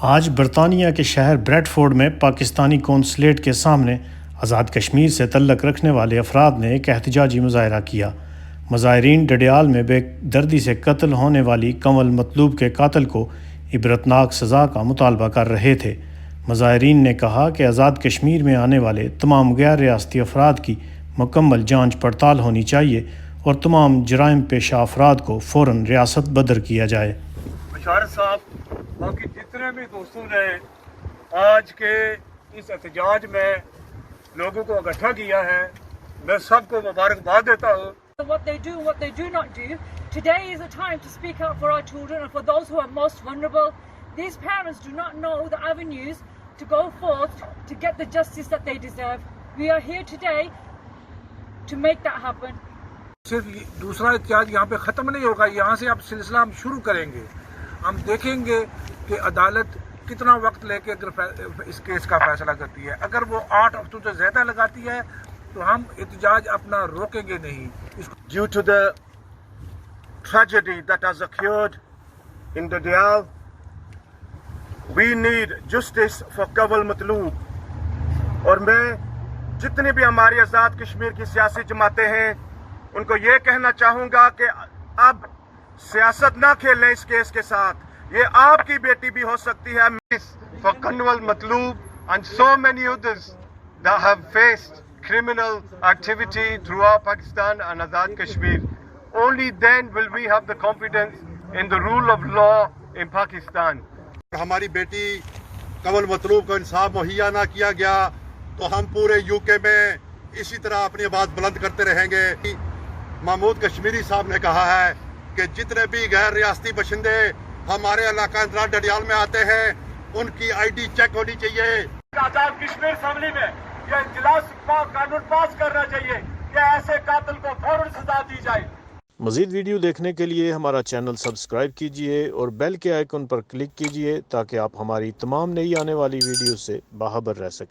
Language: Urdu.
آج برطانیہ کے شہر بریڈفورڈ میں پاکستانی قونصلیٹ کے سامنے آزاد کشمیر سے تعلق رکھنے والے افراد نے ایک احتجاجی مظاہرہ کیا۔ مظاہرین ڈڈیال میں بے دردی سے قتل ہونے والی کنول مطلوب کے قاتل کو عبرتناک سزا کا مطالبہ کر رہے تھے۔ مظاہرین نے کہا کہ آزاد کشمیر میں آنے والے تمام غیر ریاستی افراد کی مکمل جانچ پڑتال ہونی چاہیے اور تمام جرائم پیشہ افراد کو فوراً ریاست بدر کیا جائے۔ بشارت صاحب، باقی جتنے بھی دوستوں نے آج کے اس احتجاج میں لوگوں کو اکٹھا کیا ہے، میں سب کو مبارکباد دیتا ہوں۔ What they do and what they do not do. Today is a time to speak up for our children and for those who are most vulnerable. These parents do not know the avenues to go forth to get the justice that they deserve. We are here today to make that happen. صرف دوسرا احتجاج یہاں پہ ختم نہیں ہوگا، یہاں سے اب سلسلہ ہم شروع کریں گے۔ ہم دیکھیں گے کہ عدالت کتنا وقت لے کے اس کیس کا فیصلہ کرتی ہے۔ اگر وہ 8 ہفتوں سے زیادہ لگاتی ہے تو ہم احتجاج اپنا روکیں گے نہیں۔ Due to the tragedy that has occurred in Dadial, we need justice for Kanwal Matloob. اور میں جتنی بھی ہماری آزاد کشمیر کی سیاسی جماعتیں ہیں ان کو یہ کہنا چاہوں گا کہ اب سیاست نہ کھیلیں اس کیس کے ساتھ، یہ آپ کی بیٹی بھی ہو سکتی ہے۔ For Kanwal Matloob and so many others that have faced criminal activity throughout Pakistan and Azad Kashmir. Only then will we have the confidence in the rule of law in Pakistan. ہماری بیٹی کنول مطلوب کو انصاف مہیا نہ کیا گیا تو ہم پورے یو کے میں اسی طرح اپنی آواز بلند کرتے رہیں گے۔ محمود کشمیری صاحب نے کہا ہے کہ جتنے بھی غیر ریاستی باشندے ہمارے علاقہ اندرا ڈڈیال میں آتے ہیں ان کی آئی ڈی چیک ہونی چاہیے۔ آزاد کشمیر اسمبلی میں یہ اجلاس قانون پاس کرنا چاہیے کہ ایسے قاتل کو فوراً سزا دی جائے۔ مزید ویڈیو دیکھنے کے لیے ہمارا چینل سبسکرائب کیجیے اور بیل کے آئیکن پر کلک کیجیے تاکہ آپ ہماری تمام نئی آنے والی ویڈیو سے باخبر رہ سکیں۔